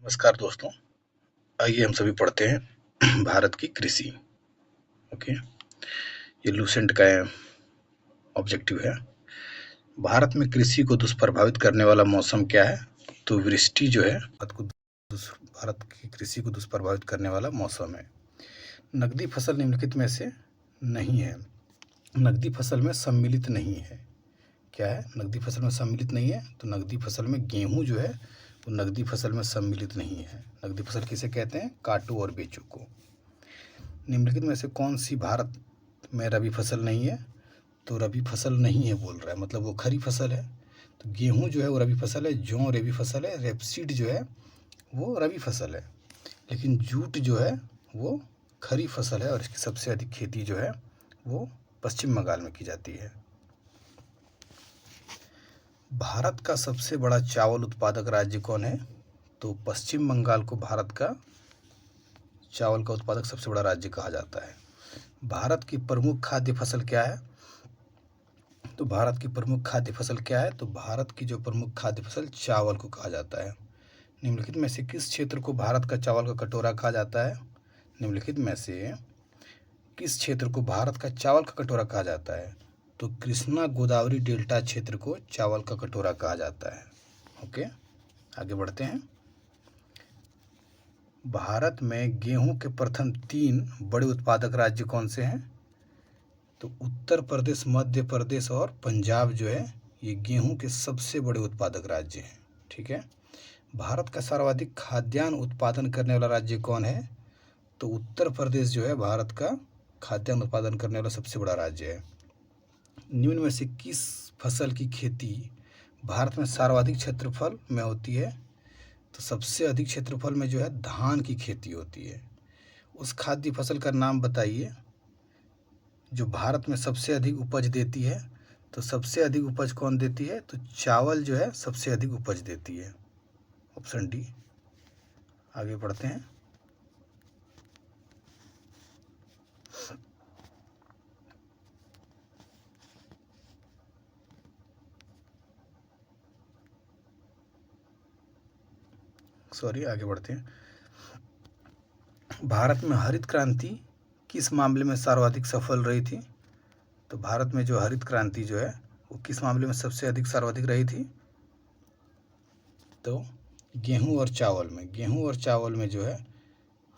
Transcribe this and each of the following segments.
नमस्कार दोस्तों, आइए हम सभी पढ़ते हैं भारत की कृषि। ओके, ये लूसेंट का ऑब्जेक्टिव है। भारत में कृषि को दुष्प्रभावित करने वाला मौसम क्या है? तो वृष्टि जो है भारत की कृषि को दुष्प्रभावित करने वाला मौसम है। नकदी फसल निम्नलिखित में से नहीं है। नकदी फसल में सम्मिलित नहीं है। क्या है? नकदी फसल में सम्मिलित नहीं है। तो नकदी फसल में गेहूं जो है वो नकदी फसल में सम्मिलित नहीं है। नकदी फसल किसे कहते हैं? काटो और बेचो को। निम्नलिखित में से कौन सी भारत में रबी फसल नहीं है? तो रबी फसल नहीं है बोल रहा है, मतलब वो खरी फसल है। तो गेहूं जो है वो रबी फसल है, जौ रबी फसल है, रेपसीड जो है वो रबी फसल है। लेकिन जूट जो है वो खरी फसल है और इसकी सबसे अधिक खेती जो है वो पश्चिम बंगाल में की जाती है। भारत का सबसे बड़ा चावल उत्पादक राज्य कौन है? तो पश्चिम बंगाल को भारत का चावल का उत्पादक सबसे बड़ा राज्य कहा जाता है। भारत की प्रमुख खाद्य फसल क्या है? तो भारत की प्रमुख खाद्य फसल क्या है? तो भारत की जो प्रमुख खाद्य फसल चावल को कहा जाता है। निम्नलिखित में से किस क्षेत्र को भारत का चावल का कटोरा कहा जाता है? निम्नलिखित में से किस क्षेत्र को भारत का चावल का कटोरा कहा जाता है? तो कृष्णा गोदावरी डेल्टा क्षेत्र को चावल का कटोरा कहा जाता है। ओके, आगे बढ़ते हैं। भारत में गेहूं के प्रथम 3 बड़े उत्पादक राज्य कौन से हैं? तो उत्तर प्रदेश, मध्य प्रदेश और पंजाब जो है ये गेहूं के सबसे बड़े उत्पादक राज्य हैं। ठीक है। भारत का सर्वाधिक खाद्यान्न उत्पादन करने वाला राज्य कौन है? तो उत्तर प्रदेश जो है भारत का खाद्यान्न उत्पादन करने वाला सबसे बड़ा राज्य है। निम्न में से किस फसल की खेती भारत में सर्वाधिक क्षेत्रफल में होती है? तो सबसे अधिक क्षेत्रफल में जो है धान की खेती होती है। उस खाद्य फसल का नाम बताइए जो भारत में सबसे अधिक उपज देती है। तो सबसे अधिक उपज कौन देती है? तो चावल जो है सबसे अधिक उपज देती है। Option D. आगे बढ़ते हैं। आगे बढ़ते हैं। भारत में हरित क्रांति किस मामले में सर्वाधिक सफल रही थी? तो भारत में जो हरित क्रांति जो है वो किस मामले में सबसे अधिक सर्वाधिक रही थी? तो गेहूं और चावल में जो है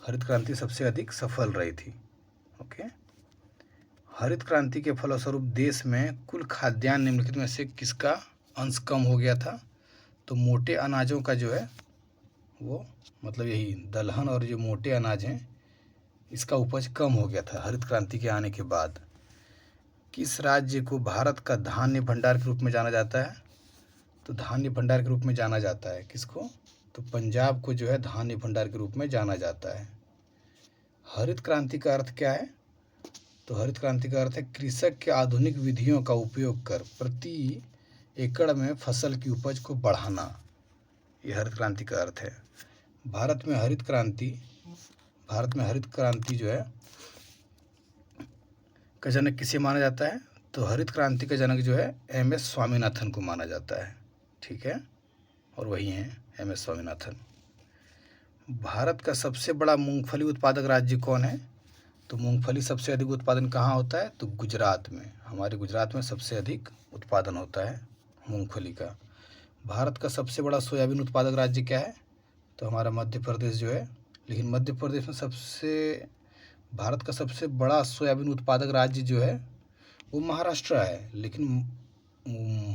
हरित क्रांति सबसे अधिक सफल रही थी। ओके। हरित क्रांति के फलस्वरूप देश में कुल खाद्यान्न निम्नलिखित में से किसका अंश कम हो गया था? तो मोटे अनाजों का जो है वो, मतलब यही दलहन और जो मोटे अनाज हैं इसका उपज कम हो गया था हरित क्रांति के आने के बाद। किस राज्य को भारत का धान्य भंडार के रूप में जाना जाता है? तो धान्य भंडार के रूप में जाना जाता है किसको? तो पंजाब को जो है धान्य भंडार के रूप में जाना जाता है। हरित क्रांति का अर्थ क्या है? तो हरित क्रांति का अर्थ है कृषक के आधुनिक विधियों का उपयोग कर प्रति एकड़ में फसल की उपज को बढ़ाना। यह हरित क्रांति का अर्थ है। भारत में हरित क्रांति जो है का जनक किसे माना जाता है? तो हरित क्रांति का जनक जो है एम.एस. स्वामीनाथन को माना जाता है। ठीक है, और वही हैं एम.एस. स्वामीनाथन। भारत का सबसे बड़ा मूंगफली उत्पादक राज्य कौन है? तो मूंगफली सबसे अधिक उत्पादन कहाँ होता है? तो गुजरात में। हमारे गुजरात में सबसे अधिक उत्पादन होता है मूंगफली का। भारत का सबसे बड़ा सोयाबीन उत्पादक राज्य क्या है? तो हमारा मध्य प्रदेश जो है। लेकिन मध्य प्रदेश में भारत का सबसे बड़ा सोयाबीन उत्पादक राज्य जो है वो महाराष्ट्र है। लेकिन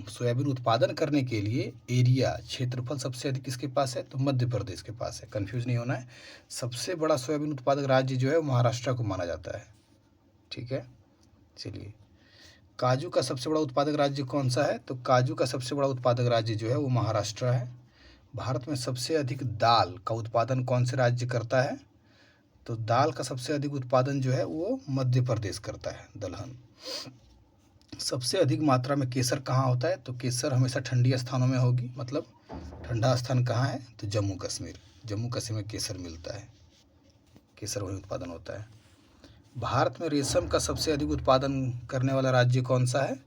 सोयाबीन उत्पादन करने के लिए क्षेत्रफल सबसे अधिक किसके पास है? तो मध्य प्रदेश के पास है। कंफ्यूज नहीं होना है। सबसे बड़ा सोयाबीन उत्पादक राज्य जो है वो महाराष्ट्र को माना जाता है। ठीक है, चलिए। काजू का सबसे बड़ा उत्पादक राज्य कौन सा है? तो काजू का सबसे बड़ा उत्पादक राज्य जो है वो महाराष्ट्र है। भारत में सबसे अधिक दाल का उत्पादन कौन से राज्य करता है? तो दाल का सबसे अधिक उत्पादन जो है वो मध्य प्रदेश करता है, दलहन। सबसे अधिक मात्रा में केसर कहाँ होता है? तो केसर हमेशा ठंडी स्थानों में होगी। मतलब ठंडा स्थान कहाँ है? तो जम्मू कश्मीर में केसर मिलता है। केसर वही उत्पादन होता है। भारत में रेशम का सबसे अधिक उत्पादन करने वाला राज्य कौन सा है?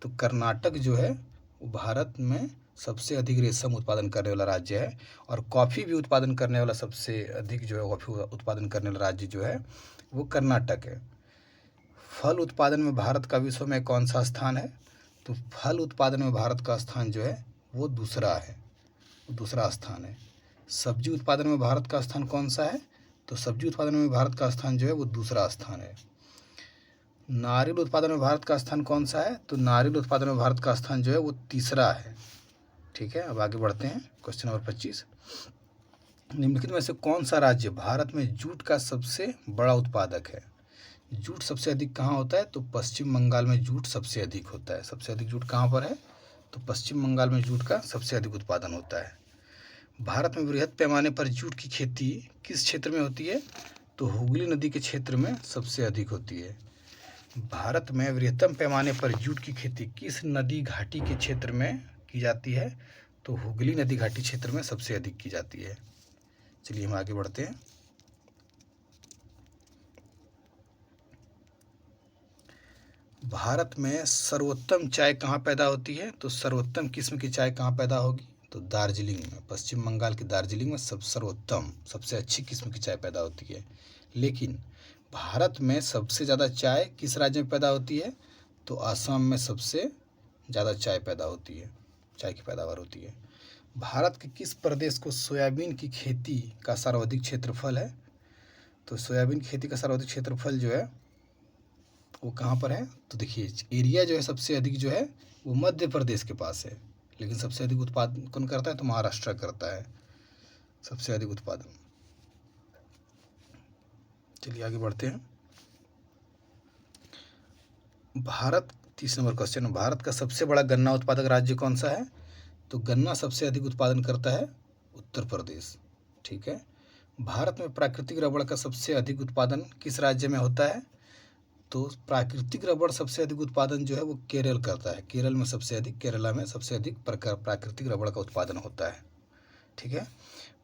तो कर्नाटक जो है वो भारत में सबसे अधिक रेशम उत्पादन करने वाला राज्य है, और कॉफ़ी भी उत्पादन करने वाला सबसे अधिक जो है कॉफ़ी उत्पादन करने वाला राज्य जो है वो कर्नाटक है। फल उत्पादन में भारत का विश्व में कौन सा स्थान है? तो फल उत्पादन में भारत का स्थान जो है वो दूसरा है, दूसरा स्थान है। सब्जी उत्पादन में भारत का स्थान कौन सा है? तो सब्जी उत्पादन में भारत का स्थान जो है वो दूसरा स्थान है। नारियल उत्पादन में भारत का स्थान कौन सा है? तो नारियल उत्पादन में भारत का स्थान जो है वो तीसरा है। ठीक है, अब आगे बढ़ते हैं। क्वेश्चन नंबर 25, निम्नलिखित में से कौन सा राज्य भारत में जूट का सबसे बड़ा उत्पादक है? जूट सबसे अधिक कहाँ होता है? तो पश्चिम बंगाल में जूट सबसे अधिक होता है। सबसे अधिक जूट कहाँ पर है? तो पश्चिम बंगाल में जूट का सबसे अधिक उत्पादन होता है। भारत में वृहद पैमाने पर जूट की खेती किस क्षेत्र में होती है? तो हुगली नदी के क्षेत्र में सबसे अधिक होती है। भारत में वृहत्तम पैमाने पर जूट की खेती किस नदी घाटी के क्षेत्र में की जाती है? तो हुगली नदी घाटी क्षेत्र में सबसे अधिक की जाती है। चलिए हम आगे बढ़ते हैं। भारत में सर्वोत्तम चाय कहाँ पैदा होती है? तो सर्वोत्तम किस्म की चाय कहाँ पैदा होगी? तो दार्जिलिंग में, पश्चिम बंगाल की दार्जिलिंग में सर्वोत्तम सबसे अच्छी किस्म की चाय पैदा होती है। लेकिन भारत में सबसे ज़्यादा चाय किस राज्य में पैदा होती है? तो आसाम में सबसे ज़्यादा चाय पैदा होती है, चाय की पैदावार होती है। भारत के किस प्रदेश को सोयाबीन की खेती का सर्वाधिक क्षेत्रफल है? तो सोयाबीन की खेती का सर्वाधिक क्षेत्रफल जो है वो कहाँ पर है? तो देखिए, एरिया जो है सबसे अधिक जो है वो मध्य प्रदेश के पास है, लेकिन सबसे अधिक उत्पादन कौन करता है? तो महाराष्ट्र करता है सबसे अधिक उत्पादन। चलिए आगे बढ़ते हैं। भारत, 30 नंबर क्वेश्चन, भारत का सबसे बड़ा गन्ना उत्पादक राज्य कौन सा है? तो गन्ना सबसे अधिक उत्पादन करता है उत्तर प्रदेश। ठीक है। भारत में प्राकृतिक रबड़ का सबसे अधिक उत्पादन किस राज्य में होता है? तो प्राकृतिक रबड़ सबसे अधिक उत्पादन जो है वो केरल करता है। केरल में सबसे अधिक, केरला में सबसे अधिक प्राकृतिक रबड़ का उत्पादन होता है। ठीक है।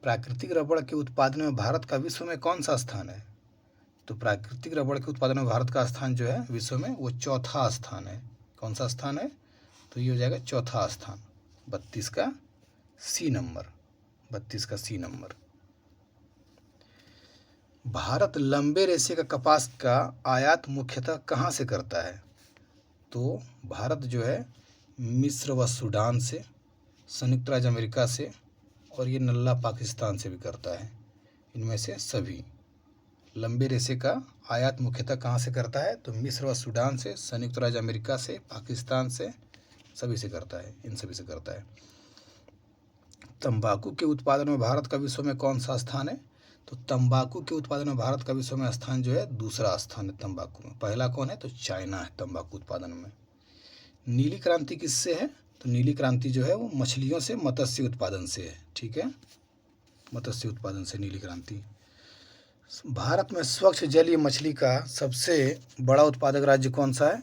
प्राकृतिक रबड़ के उत्पादन में भारत का विश्व में कौन सा स्थान है? तो प्राकृतिक रबड़ के उत्पादन में भारत का स्थान जो है विश्व में वो चौथा स्थान है। कौन सा स्थान है? तो ये हो जाएगा चौथा स्थान, 32 का सी नंबर, 32 का सी नंबर। भारत लंबे रेशे का कपास का आयात मुख्यतः कहाँ से करता है? तो भारत जो है मिस्र व सूडान से, संयुक्त राज्य अमेरिका से, और ये नल्ला पाकिस्तान से भी करता है। इनमें से सभी लंबे रेशे का आयात मुख्यतः कहाँ से करता है? तो मिस्र व सूडान से, संयुक्त राज्य अमेरिका से, पाकिस्तान से, सभी से करता है, इन सभी से करता है। तंबाकू के उत्पादन में भारत का विश्व में कौन सा स्थान है? तो तंबाकू के उत्पादन में भारत का विश्व में स्थान जो है दूसरा स्थान है तंबाकू में। पहला कौन है? तो चाइना है तंबाकू उत्पादन में। नीली क्रांति किससे है? तो नीली क्रांति जो है वो मछलियों से, मत्स्य उत्पादन से है। ठीक है, मत्स्य उत्पादन से नीली क्रांति। भारत में स्वच्छ जलीय मछली का सबसे बड़ा उत्पादक राज्य कौन सा है?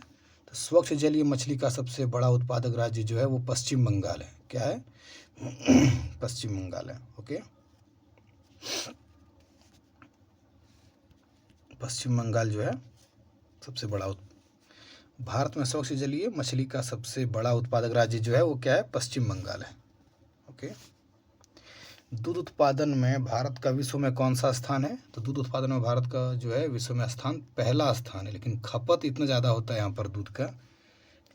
तो स्वच्छ जलीय मछली का सबसे बड़ा उत्पादक राज्य जो है वो पश्चिम बंगाल है। क्या है? पश्चिम बंगाल है। ओके, पश्चिम बंगाल जो है सबसे बड़ा भारत में स्वच्छ जलीय मछली का सबसे बड़ा उत्पादक राज्य जो है वो क्या है? पश्चिम बंगाल है। ओके, दूध उत्पादन में भारत का विश्व में कौन सा स्थान है? तो दूध उत्पादन में भारत का जो है विश्व में स्थान पहला स्थान है, लेकिन खपत इतना ज़्यादा होता है यहाँ पर दूध का,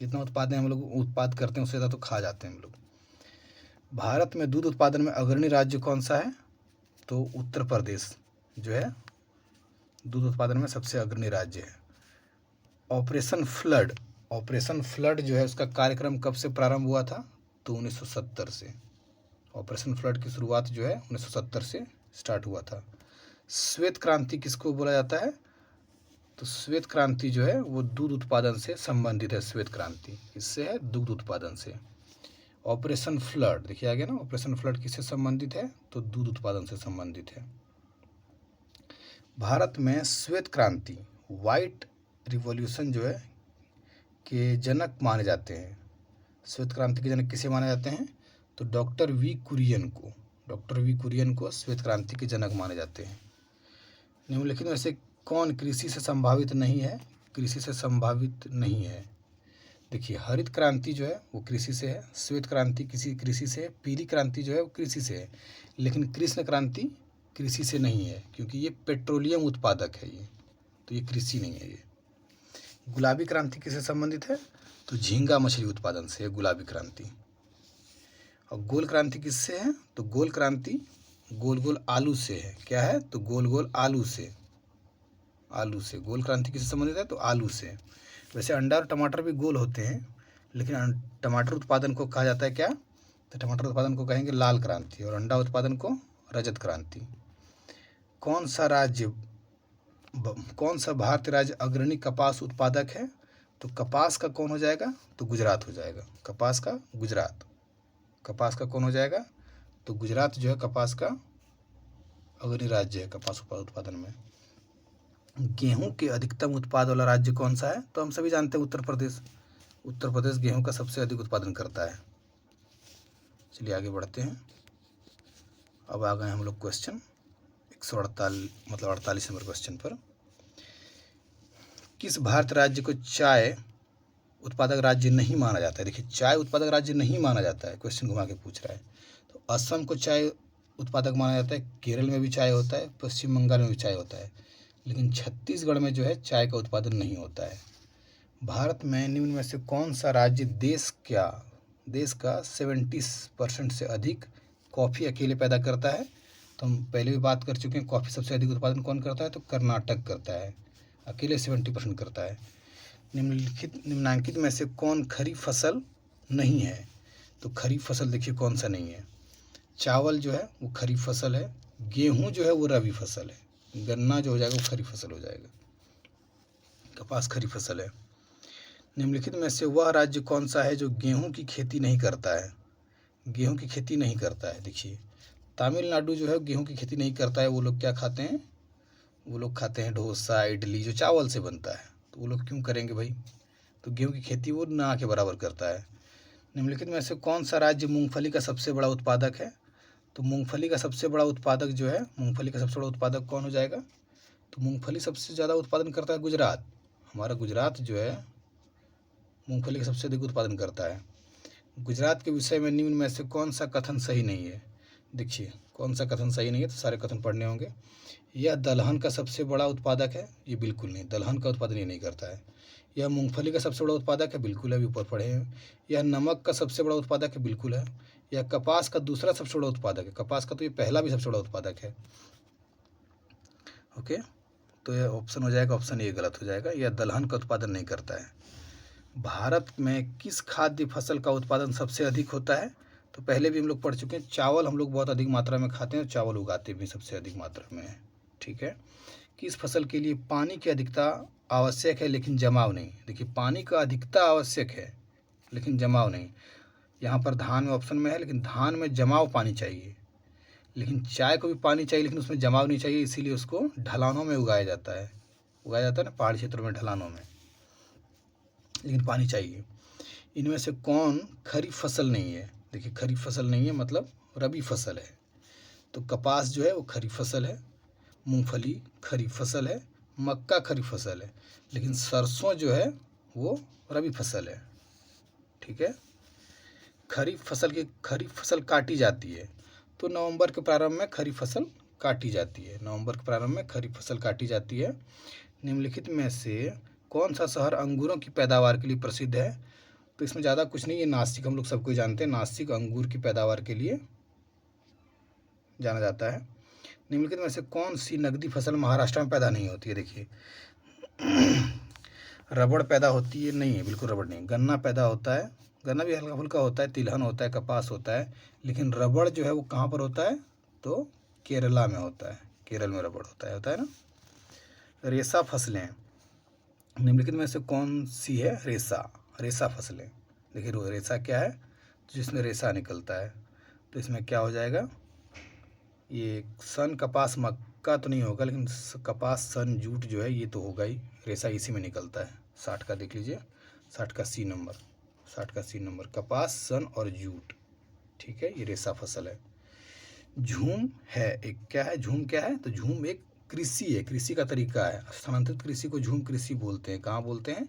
जितना उत्पादन हम लोग उत्पाद करते हैं उससे ज़्यादा तो खा जाते हैं हम लोग। भारत में दूध उत्पादन में अग्रणी राज्य कौन सा है? तो उत्तर प्रदेश जो है दूध उत्पादन में सबसे अग्रणी राज्य है। ऑपरेशन फ्लड जो है उसका कार्यक्रम कब से प्रारंभ हुआ था? तो 1970 से। ऑपरेशन फ्लड की शुरुआत जो है 1970 से स्टार्ट हुआ था। श्वेत क्रांति किसको बोला जाता है? तो श्वेत क्रांति जो है वो दूध उत्पादन से संबंधित है। श्वेत क्रांति किससे है? दूध उत्पादन से। ऑपरेशन फ्लड देखिए आगे ना, ऑपरेशन फ्लड किससे संबंधित है? तो दूध उत्पादन से संबंधित है। भारत में श्वेत क्रांति, वाइट रिवॉल्यूशन जो है के जनक माने जाते हैं। श्वेत क्रांति के जनक किसे माने जाते हैं? तो डॉक्टर वी कुरियन को श्वेत क्रांति के जनक माने जाते हैं। निम्नलिखित में से कौन कृषि से संभावित नहीं है? कृषि से संभावित नहीं है देखिए हरित क्रांति जो है वो कृषि से है, श्वेत क्रांति किसी कृषि से है, पीली क्रांति जो है वो कृषि से है, लेकिन कृष्ण क्रांति कृषि से नहीं है क्योंकि ये पेट्रोलियम उत्पादक है ये, तो ये कृषि नहीं है ये। गुलाबी क्रांति किससे संबंधित है? तो झींगा मछली उत्पादन से है गुलाबी क्रांति। और गोल क्रांति किससे है? तो गोल क्रांति गोल गोल आलू से है। क्या है? तो गोल गोल आलू से, आलू से। गोल क्रांति किससे संबंधित है? तो आलू से। वैसे अंडा और टमाटर भी गोल होते हैं, लेकिन टमाटर उत्पादन को कहा जाता है क्या? तो टमाटर उत्पादन को कहेंगे लाल क्रांति और अंडा उत्पादन को रजत क्रांति। कौन सा भारतीय राज्य अग्रणी कपास उत्पादक है? तो कपास का कौन हो जाएगा? तो गुजरात हो जाएगा। कपास का गुजरात। कपास का कौन हो जाएगा? तो गुजरात जो है कपास का अग्रणी राज्य है कपास उत्पादन में। गेहूं के अधिकतम उत्पाद वाला राज्य कौन सा है? तो हम सभी जानते हैं उत्तर प्रदेश। उत्तर प्रदेश गेहूं का सबसे अधिक उत्पादन करता है। चलिए आगे बढ़ते हैं। अब आ गए हम लोग क्वेश्चन 48 नंबर क्वेश्चन पर। किस भारत राज्य को चाय उत्पादक राज्य नहीं माना जाता है? देखिए चाय उत्पादक राज्य नहीं माना जाता है, क्वेश्चन घुमा के पूछ रहा है। तो असम को चाय उत्पादक माना जाता है, केरल में भी चाय होता है, पश्चिम बंगाल में भी चाय होता है, लेकिन छत्तीसगढ़ में जो है चाय का उत्पादन नहीं होता है। भारत में निम्न में से कौन सा राज्य देश का 70% से अधिक कॉफ़ी अकेले पैदा करता है? तो हम पहले भी बात कर चुके हैं, कॉफ़ी सबसे अधिक उत्पादन कौन करता है? तो कर्नाटक करता है, अकेले 70% करता है। निम्नांकित में से कौन खरीफ फसल नहीं है? तो खरीफ फसल देखिए कौन सा नहीं है। चावल जो है वो खरीफ फसल है, गेहूं जो है वो रबी फसल है, गन्ना जो हो जाएगा वो खरीफ फसल हो जाएगा, कपास खरीफ फसल है। निम्नलिखित में से वह राज्य कौन सा है जो गेहूं की खेती नहीं करता है? गेहूं की खेती नहीं करता है। देखिए तमिलनाडु जो है गेहूं की खेती नहीं करता है। वो लोग क्या खाते हैं? वो लोग खाते हैं डोसा इडली जो चावल से बनता है, तो वो लोग क्यों करेंगे भाई? तो गेहूं की खेती वो ना के बराबर करता है। निम्नलिखित में से कौन सा राज्य मूंगफली का सबसे बड़ा उत्पादक है? तो मूंगफली का सबसे बड़ा उत्पादक जो है, मूंगफली का सबसे बड़ा उत्पादक कौन हो जाएगा? तो मूंगफली सबसे ज़्यादा उत्पादन करता है गुजरात। हमारा गुजरात जो है मूंगफली का सबसे अधिक उत्पादन करता है। गुजरात के विषय में निम्न में से कौन सा कथन सही नहीं है? देखिए कौन सा कथन सही नहीं है, तो सारे कथन पढ़ने होंगे। यह दलहन का सबसे बड़ा उत्पादक है, ये बिल्कुल नहीं, दलहन का उत्पादन ये नहीं करता है। यह मूंगफली का सबसे बड़ा उत्पादक है, बिल्कुल है, अभी ऊपर पढ़े हैं। यह नमक का सबसे बड़ा उत्पादक है, बिल्कुल है। यह कपास का दूसरा सबसे बड़ा उत्पादक है, कपास का तो ये पहला भी सबसे बड़ा उत्पादक है। ओके, तो यह ऑप्शन हो जाएगा, ऑप्शन ए गलत हो जाएगा, यह दलहन का उत्पादन नहीं करता है। भारत में किस खाद्य फसल का उत्पादन सबसे अधिक होता है? तो पहले भी हम लोग पढ़ चुके हैं, चावल हम लोग बहुत अधिक मात्रा में खाते हैं और चावल उगाते भी सबसे अधिक मात्रा में है। ठीक है, किस फसल के लिए पानी की अधिकता आवश्यक है लेकिन जमाव नहीं? देखिए पानी का अधिकता आवश्यक है लेकिन जमाव नहीं। यहाँ पर धान में ऑप्शन में है, लेकिन धान में जमाव पानी चाहिए, लेकिन चाय को भी पानी चाहिए लेकिन उसमें जमाव नहीं चाहिए, इसीलिए उसको ढलानों में उगाया जाता है ना, पहाड़ी क्षेत्रों में ढलानों में, लेकिन पानी चाहिए। इनमें से कौन खरीफ फसल नहीं है? देखिए खरीफ फसल नहीं है मतलब रबी फसल है। तो कपास जो है वो खरीफ फसल है, मूंगफली खरीफ फसल है, मक्का खरीफ फसल है, लेकिन सरसों जो है वो रबी फसल है। ठीक है, खरीफ फसल काटी जाती है, तो नवंबर के प्रारंभ में खरीफ फसल काटी जाती है, नवंबर के प्रारंभ में खरीफ फसल काटी जाती है। निम्नलिखित में से कौन सा शहर अंगूरों की पैदावार के लिए प्रसिद्ध है? तो इसमें ज़्यादा कुछ नहीं है, नासिक हम लोग सबको जानते हैं, नासिक अंगूर की पैदावार के लिए जाना जाता है। निम्नलिखित में से कौन सी नकदी फसल महाराष्ट्र में पैदा नहीं होती है? देखिए रबड़ पैदा होती है, नहीं है, बिल्कुल रबड़ नहीं। गन्ना पैदा होता है, गन्ना भी हल्का फुल्का होता है, तिलहन होता है, कपास होता है, लेकिन रबड़ जो है वो कहाँ पर होता है? तो केरला में होता है, केरल में रबड़ होता है ना। रेशा फसलें निम्नलिखित में से कौन सी है? रेशा फसलें। देखिए रेशा क्या है? जिसमें रेशा निकलता है, तो इसमें क्या हो जाएगा? ये सन कपास मक्का तो नहीं होगा, लेकिन कपास सन जूट जो है ये तो होगा ही, रेशा इसी में निकलता है। 60 का देख लीजिए, 60 का सी नंबर कपास सन और जूट। ठीक है, ये रेशा फसल है। झूम है एक, क्या है? झूम क्या है? तो झूम एक कृषि है, कृषि का तरीका है। स्थानांतरित कृषि को झूम कृषि बोलते हैं। कहाँ बोलते हैं?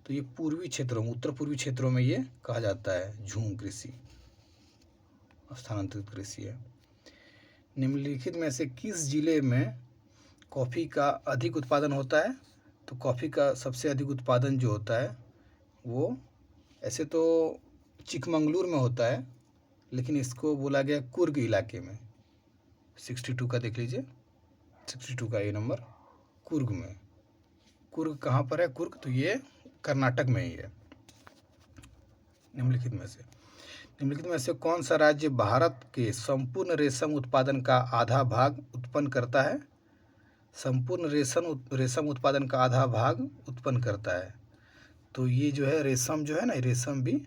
तो ये पूर्वी क्षेत्रों में, उत्तर पूर्वी क्षेत्रों में ये कहा जाता है झूम कृषि, स्थानांतरित कृषि है। निम्नलिखित में से किस जिले में कॉफ़ी का अधिक उत्पादन होता है? तो कॉफ़ी का सबसे अधिक उत्पादन जो होता है वो, ऐसे तो चिकमंगलूर में होता है, लेकिन इसको बोला गया कुर्ग इलाके में। 62 का देख लीजिए, 62 का ये नंबर कुर्ग में। कुर्ग कहाँ पर है? कुर्ग तो ये कर्नाटक में ही है। निम्नलिखित में से कौन सा राज्य भारत के संपूर्ण रेशम उत्पादन का आधा भाग उत्पन्न करता है? संपूर्ण रेशम उत्पादन का आधा भाग उत्पन्न करता है। तो ये जो है रेशम जो है ना, रेशम भी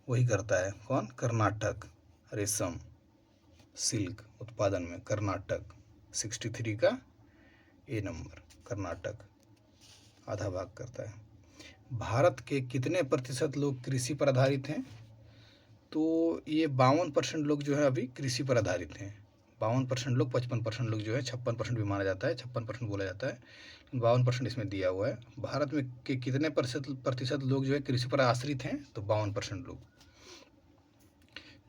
वही करता है। कौन? कर्नाटक। रेशम सिल्क उत्पादन में कर्नाटक, 63 का ए नंबर, कर्नाटक आधा भाग करता है। भारत के कितने प्रतिशत लोग कृषि पर आधारित हैं? तो ये 52% लोग जो है अभी कृषि पर आधारित हैं। 52% लोग, 55% लोग जो है, 56% भी माना जाता है, 56% बोला जाता है, 52% इसमें दिया हुआ है। भारत में के कितने प्रतिशत लोग जो है कृषि पर आश्रित हैं? तो 52% लोग।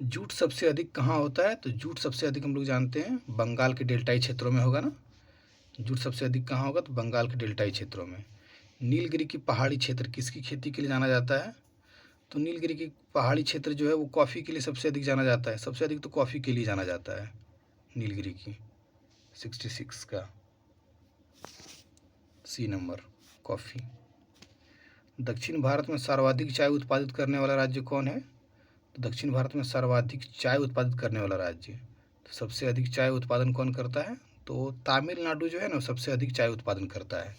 जूट सबसे अधिक कहाँ होता है? तो जूट सबसे अधिक हम लोग जानते हैं बंगाल के डेल्टाई क्षेत्रों में होगा ना। जूट सबसे अधिक कहाँ होगा? तो बंगाल के डेल्टाई क्षेत्रों में। नीलगिरी की पहाड़ी क्षेत्र किसकी खेती के लिए जाना जाता है? तो नीलगिरी की पहाड़ी क्षेत्र जो है वो कॉफ़ी के लिए सबसे अधिक जाना जाता है। सबसे अधिक तो कॉफ़ी के लिए जाना जाता है नीलगिरी की, 66 का सी नंबर, कॉफ़ी। दक्षिण भारत में सर्वाधिक चाय उत्पादित करने वाला राज्य कौन है? तो दक्षिण भारत में सर्वाधिक चाय उत्पादित करने वाला राज्य, तो सबसे अधिक चाय उत्पादन कौन करता है? तो तमिलनाडु जो है ना सबसे अधिक चाय उत्पादन करता है।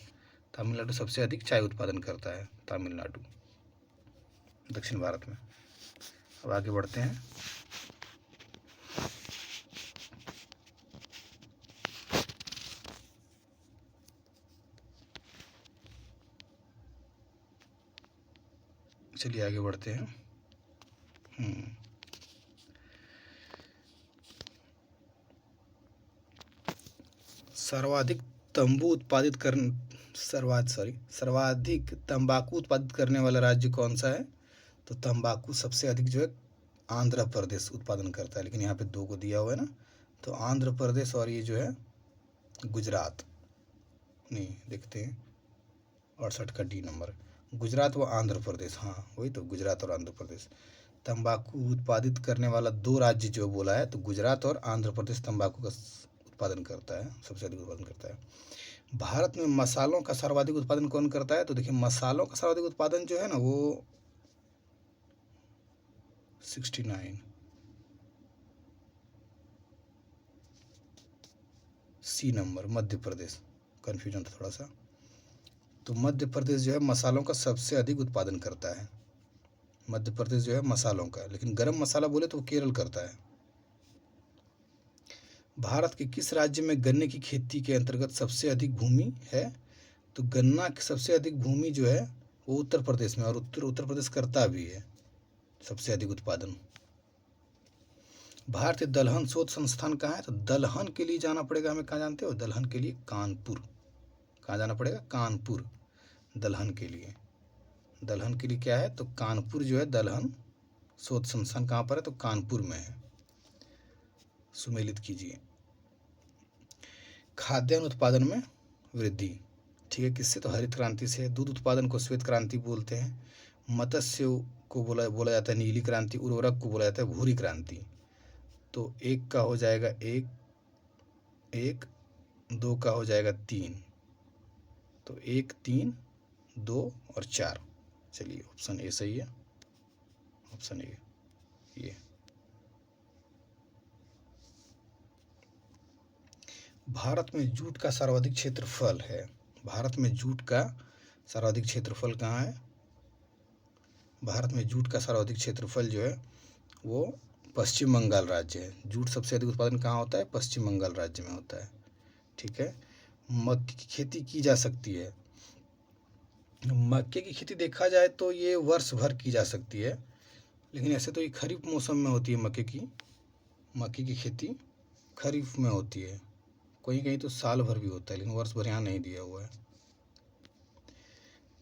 तमिलनाडु सबसे अधिक चाय उत्पादन करता है, तमिलनाडु, दक्षिण भारत में। अब आगे बढ़ते हैं। चलिए आगे बढ़ते हैं। सर्वाधिक तंबाकू उत्पादित करने वाला राज्य कौन सा है? तो तंबाकू सबसे अधिक जो है आंध्र प्रदेश उत्पादन करता है, लेकिन यहाँ पे 2 को दिया हुआ है ना, तो आंध्र प्रदेश और ये जो है गुजरात, नहीं देखते हैं 68 का डी नंबर, गुजरात व आंध्र प्रदेश। हाँ वही तो, गुजरात और आंध्र प्रदेश। तंबाकू उत्पादित करने वाला 2 राज्य जो बोला है, तो गुजरात और आंध्र प्रदेश तंबाकू का उत्पादन करता है, सबसे अधिक उत्पादन करता है। भारत में मसालों का सर्वाधिक उत्पादन कौन करता है? तो देखिए मसालों का सर्वाधिक उत्पादन जो है ना वो 69 सी नंबर, मध्य प्रदेश। कन्फ्यूजन था थोड़ा सा। तो मध्य प्रदेश जो है मसालों का सबसे अधिक उत्पादन करता है, मध्य प्रदेश जो है मसालों का। लेकिन गरम मसाला बोले तो वो केरल करता है। भारत के किस राज्य में गन्ने की खेती के अंतर्गत सबसे अधिक भूमि है? तो गन्ना की सबसे अधिक भूमि जो है वो उत्तर प्रदेश में, और उत्तर प्रदेश करता भी है सबसे अधिक उत्पादन। भारतीय दलहन शोध संस्थान कहाँ है? तो दलहन के लिए जाना पड़ेगा हमें, कहाँ जानते हो? दलहन के लिए कानपुर। कहाँ जाना पड़ेगा? कानपुर, दलहन के लिए। दलहन के लिए क्या है? तो कानपुर जो है दलहन शोध संस्थान कहाँ पर है? तो कानपुर में है। सुमेलित कीजिए। खाद्यान्न उत्पादन में वृद्धि, ठीक है, किससे? तो हरित क्रांति से। दूध उत्पादन को श्वेत क्रांति बोलते हैं। मत्स्य को बोला जाता है नीली क्रांति। उर्वरक को बोला जाता है भूरी क्रांति। तो 1 का हो जाएगा 1, 2 का हो जाएगा 3, तो 1, 3, 2 और 4। चलिए ऑप्शन ए सही है, ऑप्शन ए ये। भारत में जूट का सर्वाधिक क्षेत्रफल है। भारत में जूट का सर्वाधिक क्षेत्रफल कहाँ है? भारत में जूट का सर्वाधिक क्षेत्रफल जो है वो पश्चिम बंगाल राज्य है। जूट सबसे अधिक उत्पादन कहाँ होता है? पश्चिम बंगाल राज्य में होता है, ठीक है। मक्के की खेती की जा सकती है। मक्के की खेती देखा जाए तो ये वर्ष भर की जा सकती है, लेकिन ऐसे तो ये खरीफ मौसम में होती है। मक्के की खेती खरीफ में होती है, कहीं कहीं तो साल भर भी होता है, लेकिन वर्ष भर यहाँ नहीं दिया हुआ है।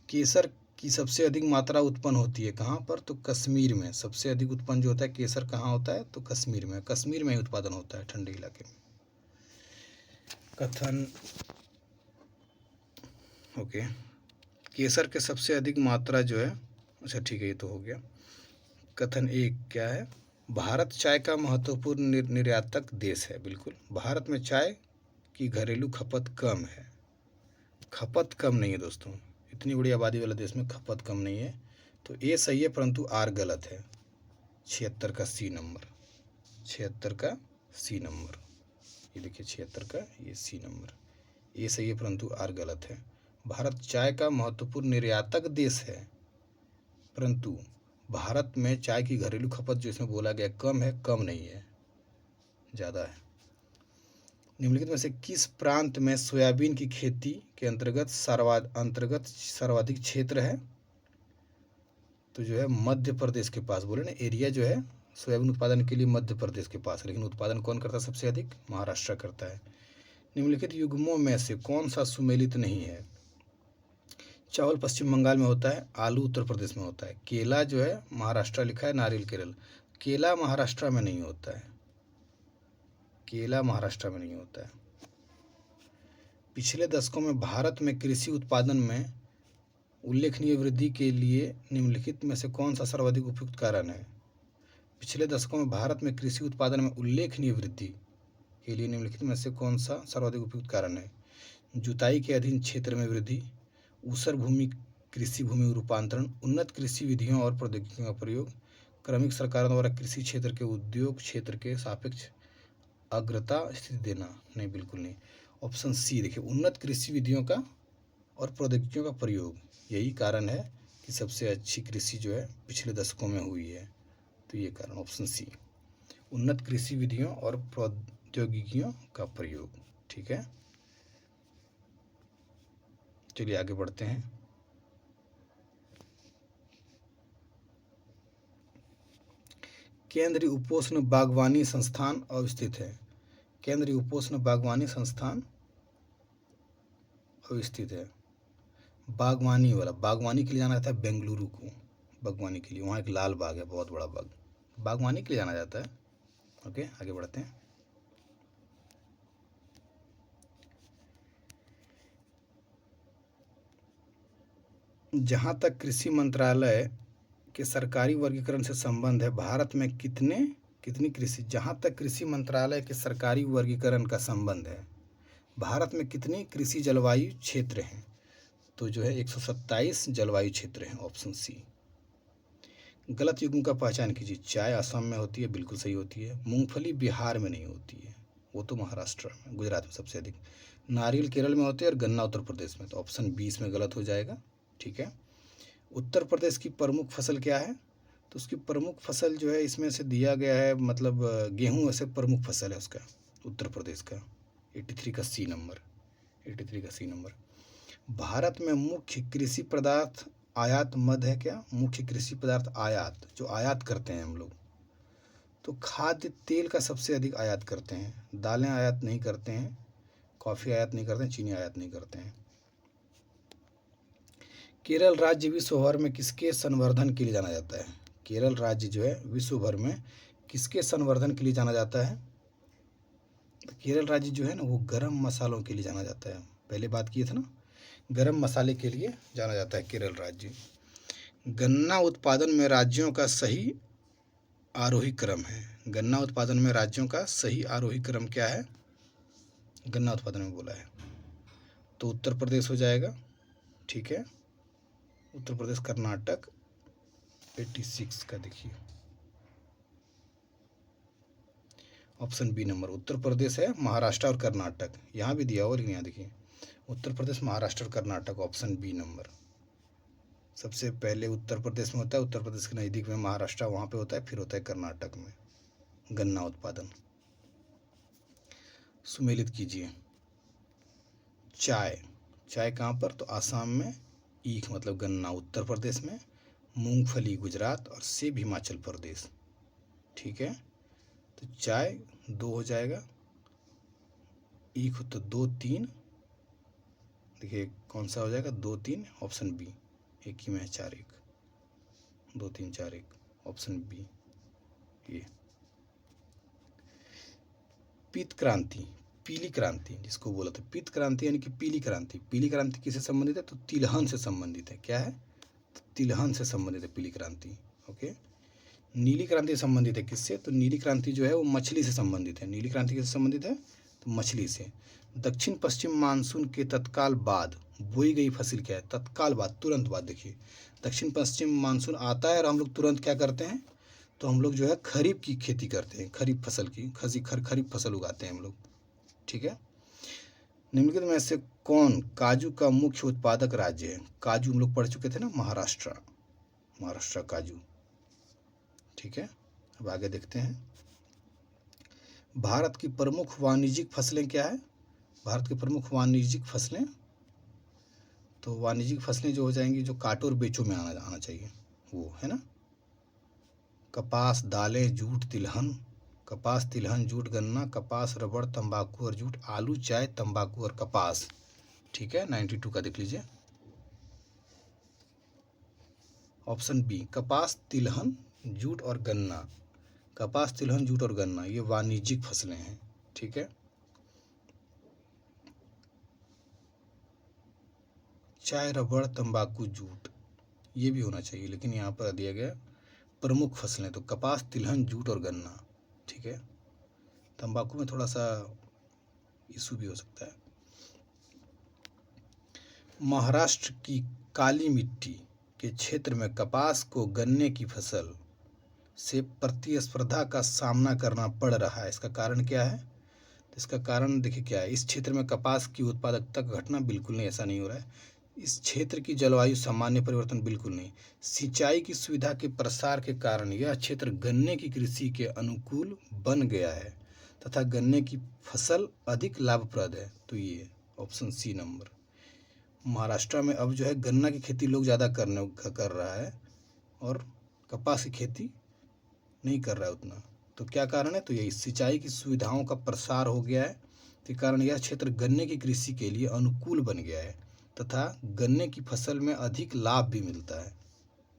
केसर की सबसे अधिक मात्रा उत्पन्न होती है कहाँ पर, तो कश्मीर में। सबसे अधिक उत्पन्न जो होता है केसर कहाँ होता है, तो कश्मीर में। कश्मीर में ही उत्पादन होता है, ठंडे इलाके में। कथन ओके, केसर के सबसे अधिक मात्रा जो है, अच्छा ठीक है ये तो हो गया। कथन एक क्या है, भारत चाय का महत्वपूर्ण निर्यातक देश है। बिल्कुल, भारत में चाय की घरेलू खपत कम है। खपत कम नहीं है दोस्तों, इतनी बड़ी आबादी वाले देश में खपत कम नहीं है। तो ए सही है परंतु आर गलत है। 76 का सी नंबर, 76 का सी नंबर, ये देखिए 76 का ये सी नंबर। ए सही है परंतु आर गलत है। भारत चाय का महत्वपूर्ण निर्यातक देश है, परंतु भारत में चाय की घरेलू खपत जो इसमें बोला गया कम है, कम नहीं है, ज़्यादा है। निम्नलिखित में से किस प्रांत में सोयाबीन की खेती के अंतर्गत सर्वाधिक क्षेत्र है, तो जो है मध्य प्रदेश के पास। बोले ना एरिया जो है सोयाबीन उत्पादन के लिए मध्य प्रदेश के पास, लेकिन उत्पादन कौन करता है सबसे अधिक, महाराष्ट्र करता है। निम्नलिखित युग्मों में से कौन सा सुमेलित नहीं है, चावल पश्चिम बंगाल में होता है, आलू उत्तर प्रदेश में होता है, केला जो है महाराष्ट्र लिखा है, नारियल केरल। केला महाराष्ट्र में नहीं होता है, केला महाराष्ट्र में नहीं होता है। पिछले दशकों में भारत में कृषि उत्पादन में उल्लेखनीय वृद्धि के लिए निम्नलिखित में से कौन सा सर्वाधिक उपयुक्त कारण है। पिछले दशकों में भारत में कृषि उत्पादन में उल्लेखनीय वृद्धि के लिए निम्नलिखित में से कौन सा सर्वाधिक उपयुक्त कारण है। जुताई के अधीन क्षेत्र में वृद्धि, ऊसर भूमि कृषि भूमि रूपांतरण, उन्नत कृषि विधियों और प्रौद्योगिकियों का प्रयोग, क्रमिक सरकारों द्वारा कृषि क्षेत्र के उद्योग क्षेत्र के सापेक्ष अग्रता स्थिति देना। नहीं, बिल्कुल नहीं। ऑप्शन सी देखिए, उन्नत कृषि विधियों का और प्रौद्योगिकियों का प्रयोग, यही कारण है कि सबसे अच्छी कृषि जो है पिछले दशकों में हुई है। तो ये कारण ऑप्शन सी, उन्नत कृषि विधियों और प्रौद्योगिकियों का प्रयोग। ठीक है, चलिए आगे बढ़ते हैं। केंद्रीय उपोष्ण बागवानी संस्थान अवस्थित है। केंद्रीय उपोष्ण बागवानी संस्थान अवस्थित है। बागवानी वाला, बागवानी के लिए जाना जाता है बेंगलुरु को, बागवानी के लिए। वहाँ एक लाल बाग है, बहुत बड़ा बाग, बागवानी के लिए जाना जाता है। ओके, आगे बढ़ते हैं। जहाँ तक कृषि मंत्रालय के सरकारी वर्गीकरण से संबंध है, भारत में कितनी कृषि, जहाँ तक कृषि मंत्रालय के सरकारी वर्गीकरण का संबंध है, भारत में कितनी कृषि जलवायु क्षेत्र हैं, तो जो है 127 जलवायु क्षेत्र हैं, ऑप्शन सी। गलत युग्म का पहचान कीजिए। चाय असम में होती है, बिल्कुल सही होती है। मूंगफली बिहार में नहीं होती है, वो तो महाराष्ट्र में, गुजरात में सबसे अधिक। नारियल केरल में होती है और गन्ना उत्तर प्रदेश में, तो ऑप्शन 20 में गलत हो जाएगा। ठीक है, उत्तर प्रदेश की प्रमुख फसल क्या है, तो उसकी प्रमुख फसल जो है इसमें से दिया गया है, मतलब गेहूँ ऐसे प्रमुख फसल है उसका, उत्तर प्रदेश का। 83 का सी नंबर, 83 का सी नंबर। भारत में मुख्य कृषि पदार्थ आयात मद है क्या, मुख्य कृषि पदार्थ आयात, जो आयात करते हैं हम लोग, तो खाद्य तेल का सबसे अधिक आयात करते हैं, दालें आयात नहीं करते हैं, कॉफ़ी आयात नहीं करते हैं, चीनी आयात नहीं करते हैं। केरल राज्य विश्व भर में किसके संवर्धन के लिए जाना जाता है, केरल राज्य जो है विश्व भर में किसके संवर्धन के लिए जाना जाता है, तो केरल राज्य जो है ना वो गरम मसालों के लिए जाना जाता है। पहले बात किए थे ना, गरम मसाले के लिए जाना जाता है केरल राज्य। गन्ना उत्पादन में राज्यों का सही आरोही क्रम है, गन्ना उत्पादन में राज्यों का सही आरोही क्रम क्या है, गन्ना उत्पादन में बोला है तो उत्तर प्रदेश हो जाएगा। ठीक है, उत्तर प्रदेश, कर्नाटक 86 का देखिए, option B number, Uttar Pradesh है, महाराष्ट्र और कर्नाटक, यहाँ भी दिया हुआ लेकिन यहाँ देखिए उत्तर प्रदेश, महाराष्ट्र और कर्नाटक, ऑप्शन बी नंबर। सबसे पहले उत्तर प्रदेश में होता है, उत्तर प्रदेश के नज़दीक में महाराष्ट्र, वहाँ पे होता है, फिर होता है कर्नाटक में गन्ना उत्पादन। सुमेलित कीजिए। चाय, चाय कहाँ पर, तो आसाम में, ईख मतलब गन्ना उत्तर प्रदेश में, मूंगफली गुजरात और सेब हिमाचल प्रदेश। ठीक है, तो चाय 2 हो जाएगा, ईख तो 2 3, देखिए कौन सा हो जाएगा 2 3, ऑप्शन बी एक ही में है 4-1, 2-3-4-1, ऑप्शन बी ये। पीत क्रांति, पीली क्रांति जिसको बोला था, पीत क्रांति यानी कि पीली क्रांति। पीली क्रांति किससे संबंधित है? तो तिलहन से संबंधित है। क्या है? तो तिलहन से संबंधित है पीली क्रांति। ओके। नीली क्रांति संबंधित है किससे? तो नीली क्रांति जो है वो मछली से संबंधित है। नीली क्रांति किससे संबंधित है? तो मछली से। दक्षिण पश्चिम मानसून के तत्काल बाद बोई गई फसल क्या है? तत्काल बाद, तुरंत बाद। देखिए, दक्षिण पश्चिम मानसून आता है और हम लोग तुरंत क्या करते हैं? तो हम लोग जो है खरीफ की खेती करते हैं, खरीफ फसल की खरीफ फसल उगाते हैं हम लोग। ठीक है। निम्नलिखित में से कौन काजू का मुख्य उत्पादक राज्य है? काजू हम लोग पढ़ चुके थे ना, महाराष्ट्र काजू। ठीक है। अब आगे देखते हैं, भारत की प्रमुख वाणिज्यिक फसलें क्या है? भारत की प्रमुख वाणिज्यिक फसलें, तो वाणिज्यिक फसलें जो हो जाएंगी, जो काटो और बेचो में आना चाहिए, वो है ना, कपास, दालें, जूट, तिलहन। कपास, तिलहन, जूट, गन्ना, कपास, रबड़, तंबाकू और जूट, आलू, चाय, तंबाकू और कपास। ठीक है। 92 का देख लीजिए, ऑप्शन बी, कपास, तिलहन, जूट और गन्ना। कपास, तिलहन, जूट और गन्ना ये वाणिज्यिक फसलें हैं। ठीक है। चाय, रबड़, तंबाकू, जूट ये भी होना चाहिए, लेकिन यहाँ पर दिया गया प्रमुख फसलें, तो कपास, तिलहन, जूट और गन्ना। ठीक है। तंबाकू में थोड़ा सा इशू भी हो सकता है। महाराष्ट्र की काली मिट्टी के क्षेत्र में कपास को गन्ने की फसल से प्रतिस्पर्धा का सामना करना पड़ रहा है। इसका कारण क्या है? तो इसका कारण देखिए क्या है, इस क्षेत्र में कपास की उत्पादकता घटना बिल्कुल नहीं, ऐसा नहीं हो रहा है। इस क्षेत्र की जलवायु सामान्य परिवर्तन बिल्कुल नहीं। सिंचाई की सुविधा के प्रसार के कारण यह क्षेत्र गन्ने की कृषि के अनुकूल बन गया है तथा गन्ने की फसल अधिक लाभप्रद है। तो ये ऑप्शन सी नंबर। महाराष्ट्र में अब जो है गन्ना की खेती लोग ज़्यादा कर रहा है और कपास की खेती नहीं कर रहा है उतना। तो क्या कारण है? तो यही सिंचाई की सुविधाओं का प्रसार हो गया है, के कारण यह क्षेत्र गन्ने की कृषि के लिए अनुकूल बन गया है तथा गन्ने की फसल में अधिक लाभ भी मिलता है,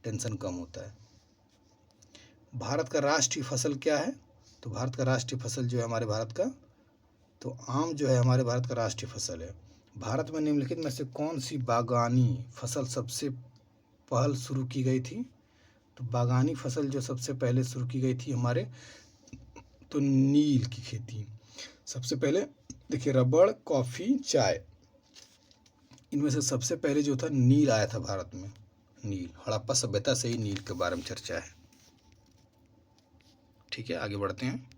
टेंशन कम होता है। भारत का राष्ट्रीय फसल क्या है? तो भारत का राष्ट्रीय फसल जो है हमारे भारत का, तो आम जो है हमारे भारत का राष्ट्रीय फसल है। भारत में निम्नलिखित में से कौन सी बागानी फसल सबसे पहल शुरू की गई थी? तो बागानी फसल जो सबसे पहले शुरू की गई थी हमारे, तो नील की खेती सबसे पहले। देखिए, रबड़, कॉफ़ी, चाय, इनमें से सबसे पहले जो था नील आया था भारत में। नील, हड़प्पा सभ्यता से ही नील के बारे में चर्चा है। ठीक है, आगे बढ़ते हैं।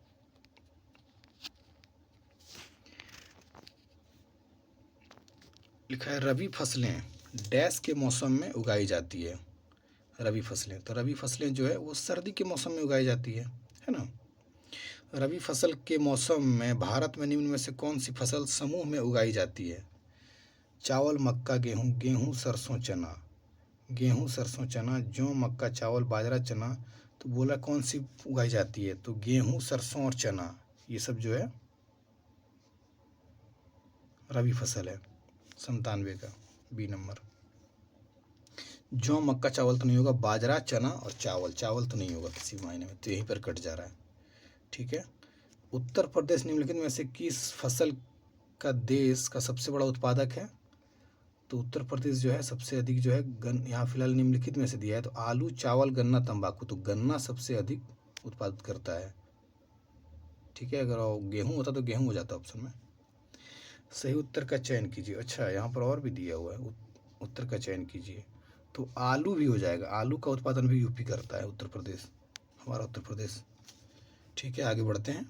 लिखा है रबी फसलें डैश के मौसम में उगाई जाती है। रबी फसलें, तो रबी फसलें जो है वो सर्दी के मौसम में उगाई जाती है ना। रबी फसल के मौसम में भारत में निम्न में से कौन सी फसल समूह में उगाई जाती है? चावल, मक्का, गेहूँ, गेहूँ, सरसों, चना। गेहूँ, सरसों, चना, जौ, मक्का, चावल, बाजरा, चना। तो बोला कौन सी उगाई जाती है? तो गेहूँ, सरसों और चना ये सब जो है रबी फसल है। 97 का बी नंबर। जौ, मक्का, चावल तो नहीं होगा, बाजरा, चना और चावल, चावल तो नहीं होगा किसी मायने में, तो यहीं पर कट जा रहा है। ठीक है। उत्तर प्रदेश निम्नलिखित में से किस फसल का देश का सबसे बड़ा उत्पादक है? तो उत्तर प्रदेश जो है सबसे अधिक जो है यहाँ फिलहाल निम्नलिखित में से दिया है, तो आलू, चावल, गन्ना, तंबाकू। तो गन्ना सबसे अधिक उत्पादित करता है। ठीक है। अगर गेहूँ होता तो गेहूँ हो जाता ऑप्शन में। सही उत्तर का चयन कीजिए। अच्छा, यहाँ पर और भी दिया हुआ है, उत्तर का चयन कीजिए। तो आलू भी हो जाएगा। आलू का उत्पादन भी यूपी करता है, उत्तर प्रदेश, हमारा उत्तर प्रदेश। ठीक है, आगे बढ़ते हैं।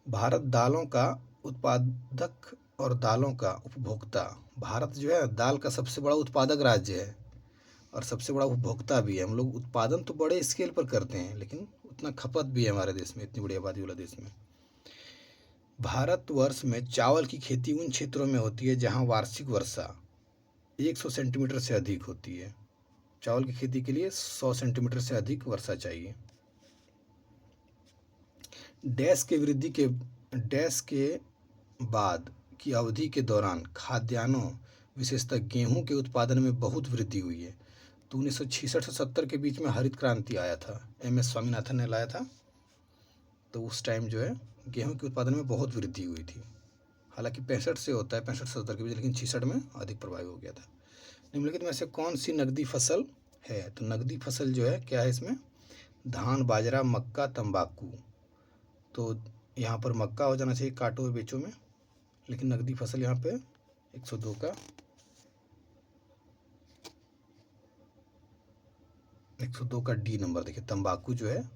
भारत दालों का उत्पादक और दालों का उपभोक्ता। भारत जो है दाल का सबसे बड़ा उत्पादक राज्य है और सबसे बड़ा उपभोक्ता भी है। हम लोग उत्पादन तो बड़े स्केल पर करते हैं, लेकिन उतना खपत भी है हमारे देश में, इतनी बड़ी आबादी वाला देश में। भारतवर्ष में चावल की खेती उन क्षेत्रों में होती है जहां वार्षिक वर्षा 100 सेंटीमीटर से अधिक होती है। चावल की खेती के लिए 100 सेंटीमीटर से अधिक वर्षा चाहिए। डैश के बाद की अवधि के दौरान खाद्यान्नों विशेषतः गेहूं के उत्पादन में बहुत वृद्धि हुई है। तो 1966 से 70 के बीच में हरित क्रांति आया था, एम.एस. स्वामीनाथन ने लाया था। तो उस टाइम जो है गेहूं के उत्पादन में बहुत वृद्धि हुई थी। हालांकि 65 से होता है, 65-70 के बीच, लेकिन 66 में अधिक प्रभावी हो गया था। निम्नलिखित में से कौन सी नकदी फसल है? तो नकदी फसल जो है क्या है इसमें? धान, बाजरा, मक्का, तंबाकू। तो यहाँ पर मक्का हो जाना चाहिए काटो और बेचो में, लेकिन नकदी फसल यहाँ पे 102 का डी नंबर देखिए, तंबाकू जो है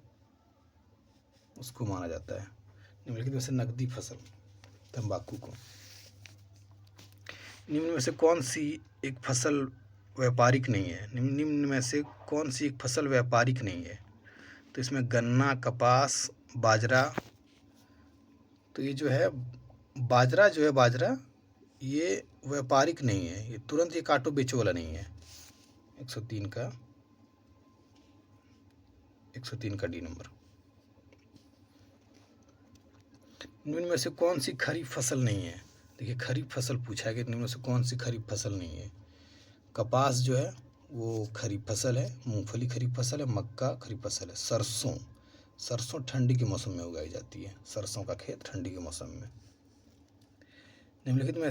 उसको माना जाता है निम्नलिखित में से नकदी फसल, तंबाकू को। निम्न में से कौन सी एक फसल व्यापारिक नहीं है? निम्न में से कौन सी एक फसल व्यापारिक नहीं है? तो इसमें गन्ना, कपास, बाजरा। तो ये जो है बाजरा जो है, बाजरा ये व्यापारिक नहीं है, ये तुरंत ये काटो बेचो वाला नहीं है। 103 का डी नंबर। निम्न में से कौन सी खरीफ फसल नहीं है? देखिए खरीफ फसल पूछा है कि निम्न में से कौन सी खरीफ फसल नहीं है? कपास जो है वो खरीफ फसल है, मूंगफली खरीफ फसल है, मक्का खरीफ फसल है, सरसों ठंडी के मौसम में उगाई जाती है, सरसों का खेत ठंडी के मौसम में। निम्नलिखित में